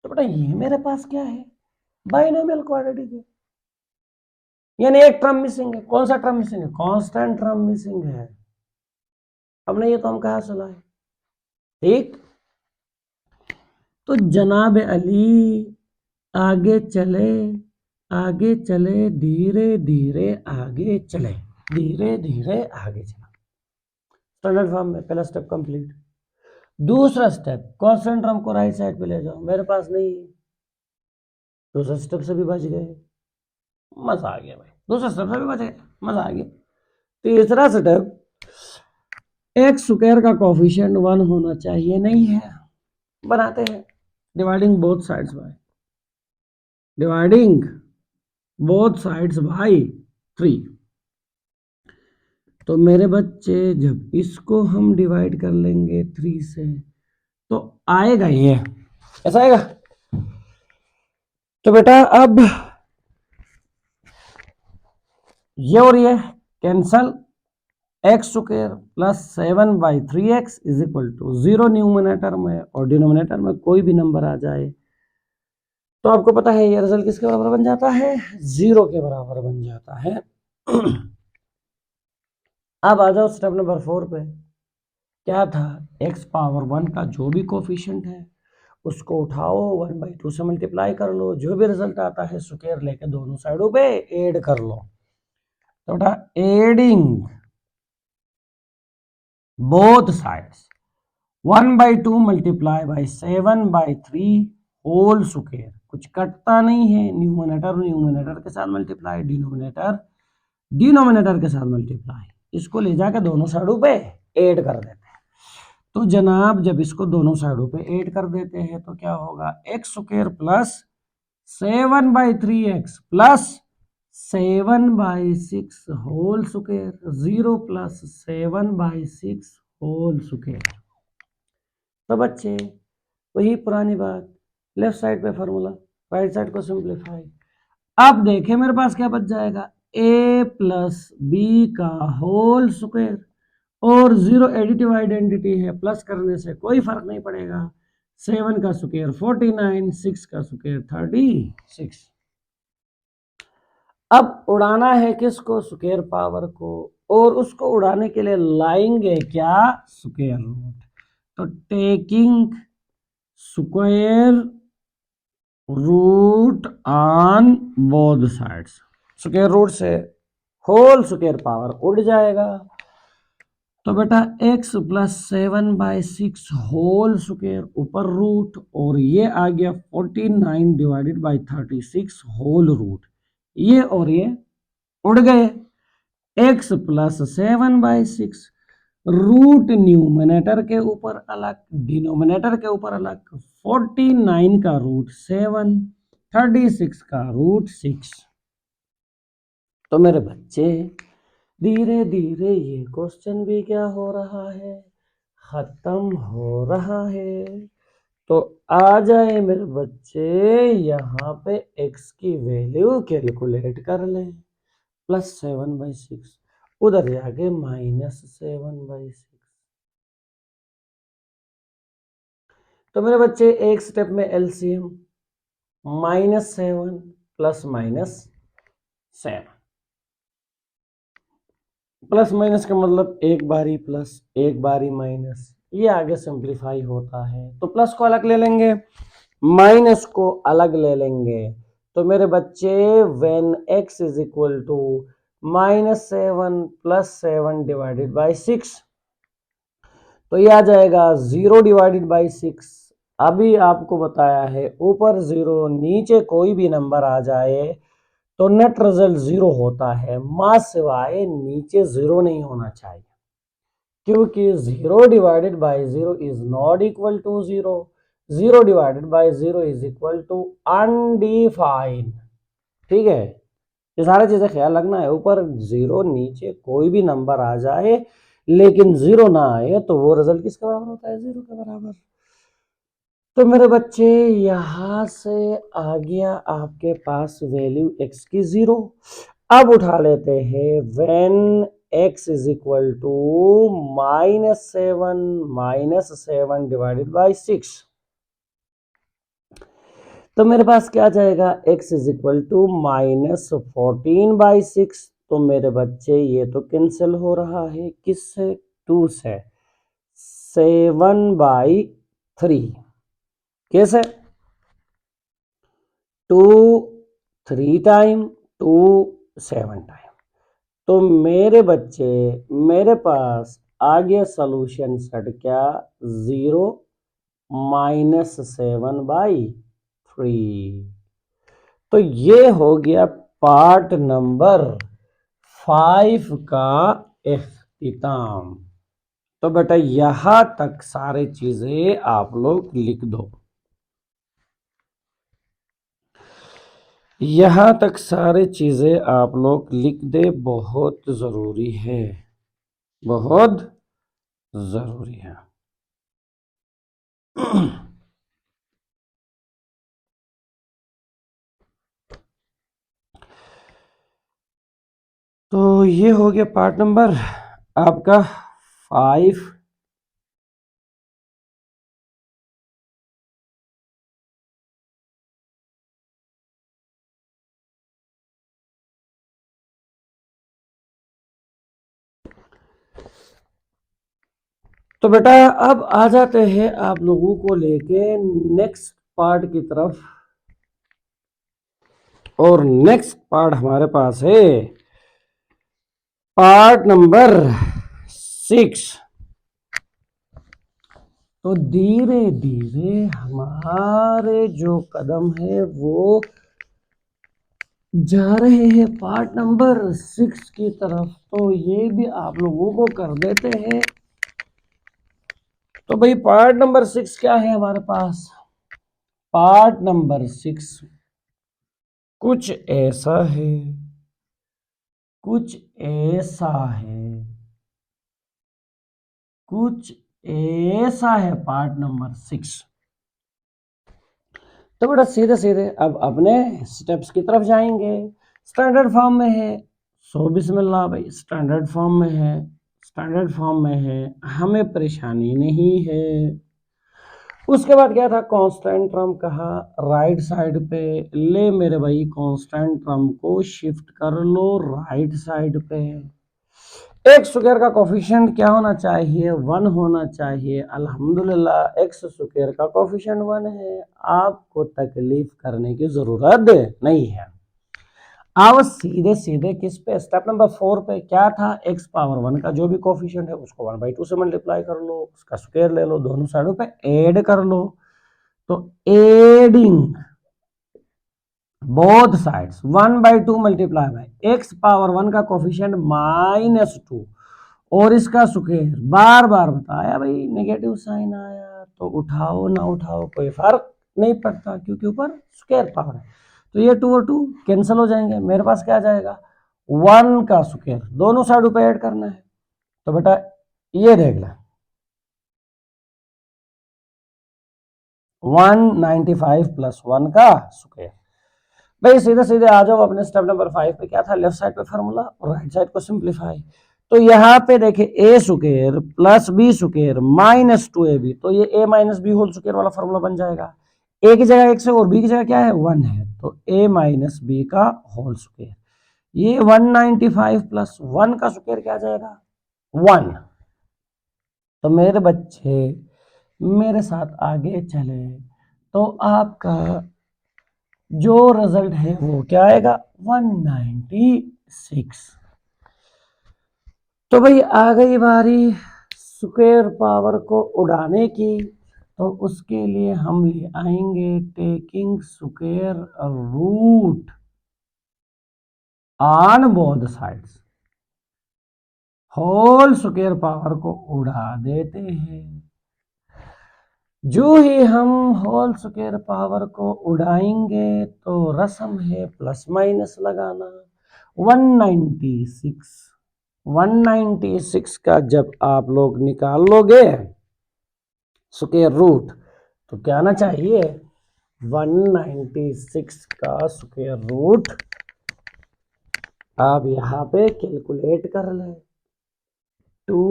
तो बेटा ये मेरे पास क्या है, बाइनोमियल क्वाड्रेटिक है, यानी एक टर्म मिसिंग है। कौन सा टर्म मिसिंग है, कांस्टेंट टर्म मिसिंग है। हमने ये तो हम कहा सुना है, ठीक। तो जनाब अली आगे चले, आगे चले, धीरे धीरे आगे चले, धीरे धीरे आगे चले। स्टैंडर्ड फॉर्म में पहला स्टेप कंप्लीट। दूसरा स्टेप, कांस्टेंट टर्म को राइट साइड पे ले जाओ, मेरे पास नहीं है। दूसरा स्टेप से भी बच गए, मजा आ गया भाई, दूसरा स्टेप से भी बच गए, मजा आ गया। तीसरा स्टेप, एक्स स्क्वायर का कोफिशिएंट 1 होना चाहिए, नहीं है, बनाते हैं dividing both sides by, dividing both sides by 3। तो मेरे बच्चे जब इसको हम डिवाइड कर लेंगे 3 से तो आएगा ये, ऐसा आएगा। तो बेटा अब ये और ये cancel, x square plus 7/3x is equal to 0 numerator में और डिनोमिनेटर में कोई भी नंबर आ जाए तो आपको पता है ये रिजल्ट किसके बराबर बन जाता है, 0 के बराबर बन जाता है। अब आ जाओ स्टेप नंबर 4 पे। क्या था, x पावर 1 का जो भी कोफिशिएंट है उसको उठाओ 1/2 से मल्टीप्लाई कर लो, जो भी रिजल्ट आता है स्क्वायर लेके दोनों साइडों पे ऐड कर लो। तो बेटा adding both sides 1/2 multiply by 7/3 whole square, कुछ कटता नहीं है, न्यूमरेटर न्यूमरेटर के साथ मल्टीप्लाई, डिनोमिनेटर डिनोमिनेटर के साथ मल्टीप्लाई, इसको ले जाकर दोनों साइडों पे ऐड कर देते हैं। तो जनाब जब इसको दोनों साइडों पे ऐड कर देते हैं तो क्या होगा, x square plus 7/3x plus 7/6 whole square, 0 plus 7/6 whole square. तो बच्चे वही पुरानी बात, लेफ्ट साइड पे फॉर्मूला, राइट साइड को सिंप्लीफाई। अब देखें मेरे पास क्या बच जाएगा, a प्लस बी का होल स्क्वायर, और 0 एडिटिव आइडेंटिटी है, प्लस करने से कोई फर्क नहीं पड़ेगा। 7 का स्क्वायर 49, 6 का स्क्वायर 36। अब उड़ाना है किसको, स्क्वायर पावर को, और उसको उड़ाने के लिए लाएंगे क्या, स्क्वायर रूट। तो taking square root on both sides, square root से होल स्क्वायर पावर उड़ जाएगा। तो बेटा x प्लस 7/6 होल स्क्वायर ऊपर रूट, और ये आ गया 49 डिवाइडेड बाई 36 होल रूट, ये और ये उड़ गए। x प्लस 7/6 रूट न्यूमिनेटर के ऊपर अलग, डिनोमिनेटर के ऊपर अलग, 49 का रूट 7, 36 का रूट 6। तो मेरे बच्चे धीरे धीरे ये क्वेश्चन भी क्या हो रहा है, खत्म हो रहा है। तो आ जाए मेरे बच्चे यहाँ पे x की वैल्यू कैलकुलेट कर ले, प्लस 7/6, उधर जाके -7/6। तो मेरे बच्चे एक स्टेप में एलसीएम, -7 प्लस -7, प्लस माइनस का मतलब एक बारी प्लस एक बारी माइनस, ये आगे सिंप्लीफाई होता है। तो प्लस को अलग ले लेंगे, माइनस को अलग ले लेंगे। तो मेरे बच्चे when x is equal to -7 plus 7 divided by 6, तो ये आ जाएगा 0 डिवाइडेड बाई 6। अभी आपको बताया है ऊपर 0 नीचे कोई भी नंबर आ जाए तो नेट रिजल्ट 0 होता है, मां सिवाय नीचे 0 नहीं होना चाहिए, क्योंकि 0 divided by 0 is not equal to 0, 0 divided by 0 is equal to undefined. ठीक है, ये सारी चीजें ख्याल रखना है, ऊपर 0 नीचे कोई भी नंबर आ जाए लेकिन 0 ना आए तो वो रिजल्ट किसके बराबर होता है, 0 के बराबर। तो मेरे बच्चे यहां से आ गया आपके पास वैल्यू x की 0। अब उठा लेते हैं when x is equal to -7 divided by 6। तो मेरे पास क्या जाएगा, x इज इक्वल टू -14/6। तो मेरे बच्चे ये तो कैंसिल हो रहा है किससे, 2 से। 7/3 कैसे, 2 3 टाइम 2 7 टाइम। तो मेरे बच्चे मेरे पास आ गया सोल्यूशन सेट क्या, 0 -7/3। तो ये हो गया पार्ट नंबर 5 का इख्तिताम। तो बेटा यहां तक सारे चीजें आप लोग लिख दो, यहां तक सारे चीजें आप लोग लिख दे, बहुत जरूरी है, बहुत जरूरी है। तो ये हो गया पार्ट नंबर आपका 5। तो बेटा अब आ जाते हैं आप लोगों को लेके नेक्स्ट पार्ट की तरफ, और नेक्स्ट पार्ट हमारे पास है पार्ट नंबर 6। तो धीरे धीरे हमारे जो कदम है वो जा रहे हैं पार्ट नंबर 6 की तरफ। तो ये भी आप लोगों को कर देते हैं। तो भाई पार्ट नंबर 6 क्या है हमारे पास, पार्ट नंबर 6 कुछ ऐसा है, कुछ ऐसा है, कुछ ऐसा है पार्ट नंबर 6। तो बेटा सीधे सीधे अब अपने स्टेप्स की तरफ जाएंगे। स्टैंडर्ड फॉर्म में है, सो बिस्मिल्लाह भाई, स्टैंडर्ड फॉर्म में है, स्टैंडर्ड फॉर्म में है, हमें परेशानी नहीं है। उसके बाद क्या था, कांस्टेंट टर्म कहा, राइट साइड पे ले मेरे भाई, कांस्टेंट टर्म को शिफ्ट कर लो राइट साइड पे। एक्स स्क्वायर का कोफिशिएंट क्या होना चाहिए, 1 होना चाहिए। अल्हम्दुलिल्लाह एक्स स्क्वायर का कोफिशिएंट 1 है, आपको तकलीफ करने की जरूरत नहीं है। अब सीधे सीधे किस पे, स्टेप नंबर 4 पे क्या था, x पावर 1 का जो भी कोफिशिएंट है उसको 1/2 से मल्टीप्लाई कर लो, उसका स्क्वायर ले लो, दोनों साइडों पे ऐड कर लो। तो adding both sides 1/2 multiply by x power 1 का कोफिशिएंट -2 और इसका स्क्वायर, बार बार बताया भाई नेगेटिव साइन आया तो उठाओ ना उठाओ कोई फर्क नहीं पड़ता, क्योंकि ऊपर स्क्वायर पावर है। तो ये 2 और 2 कैंसिल हो जाएंगे, मेरे पास क्या जाएगा, 1 का स्क्वायर, दोनों साइडों पे ऐड करना है। तो बेटा ये देख ले, 195 + 1 का स्क्वायर। भाई सीधे सीधे आ जाओ अपने स्टेप नंबर 5 पे, क्या था, लेफ्ट साइड पे फार्मूला और राइट साइड को सिंप्लीफाई। तो यहाँ पे देखे a square plus B square -2ab, तो ये a minus B whole square वाला फार्मूला बन जाएगा। ए की जगह x है और बी की जगह क्या है, 1 है, तो a माइनस बी का होल स्क्वायर। ये 195 + 1 का स्क्वायर क्या जाएगा, 1। तो मेरे बच्चे मेरे साथ आगे चले तो आपका जो रिजल्ट है वो क्या आएगा, 196। तो भाई आ गई बारी स्क्वायर पावर को उड़ाने की। तो उसके लिए हम ले आएंगे taking square root on both sides, whole square power को उड़ा देते हैं। जो ही हम होल स्क्वायर पावर को उड़ाएंगे तो रस्म है प्लस माइनस लगाना। 196 का जब आप लोग निकाल लोगे स्क्वायर रूट तो क्या आना चाहिए, 196 का स्क्वायर रूट आप यहाँ पे कैलकुलेट कर लें। 2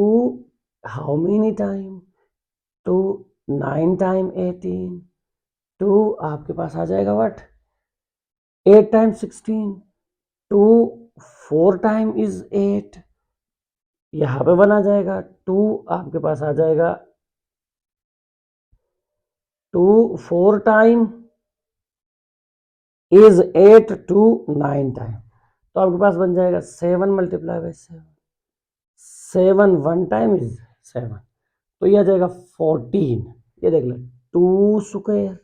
हाउ मेनी टाइम, 2 9 टाइम 18, 2 आपके पास आ जाएगा व्हाट 8 टाइम 16, 2 4 टाइम इज 8, यहां पे 1 आ जाएगा, 2 आपके पास आ जाएगा 2 4 टाइम इज 8, 2 9 टाइम, तो आपके पास बन जाएगा 7 मल्टीप्लाई बाई 7, 7 1 टाइम इज 7, तो ये आ जाएगा 14, ये देख ले 2 स्क्वायर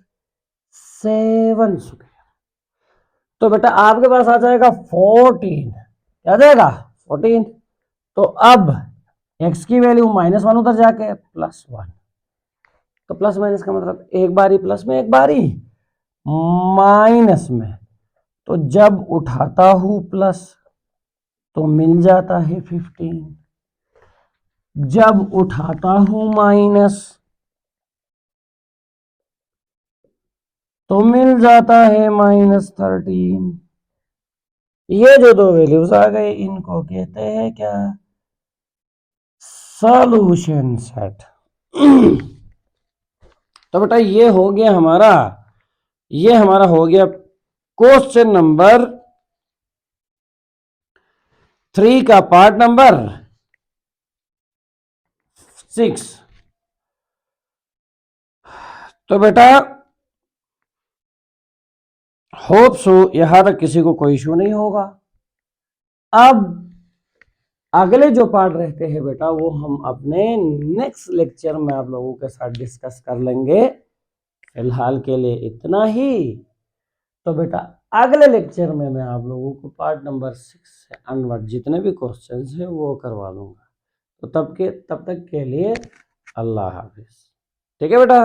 7 स्क्वायर, तो बेटा आपके पास आ जाएगा 14, क्या आ जाएगा 14, तो अब x की वैल्यू -1 उधर जाके +1, तो प्लस माइनस का मतलब एक बारी प्लस में एक बारी माइनस में, तो जब उठाता हूं प्लस तो मिल जाता है 15, जब उठाता हूं माइनस तो मिल जाता है -13, ये जो दो वैल्यूज आ गए इनको कहते हैं क्या सॉल्यूशन सेट। तो बेटा ये हो गया हमारा, ये हमारा हो गया क्वेश्चन नंबर 3 का पार्ट नंबर 6। तो बेटा होप सो यहां तक किसी को कोई इशू नहीं होगा। अब अगले जो पार्ट रहते हैं बेटा वो हम अपने नेक्स्ट लेक्चर में आप लोगों के साथ डिस्कस कर लेंगे, फिलहाल के लिए इतना ही। तो बेटा अगले लेक्चर में मैं आप लोगों को पार्ट नंबर 6 से अनवर्ड जितने भी क्वेश्चंस हैं वो करवा दूंगा। तो तब तक के लिए अल्लाह हाफिज। ठीक है बेटा।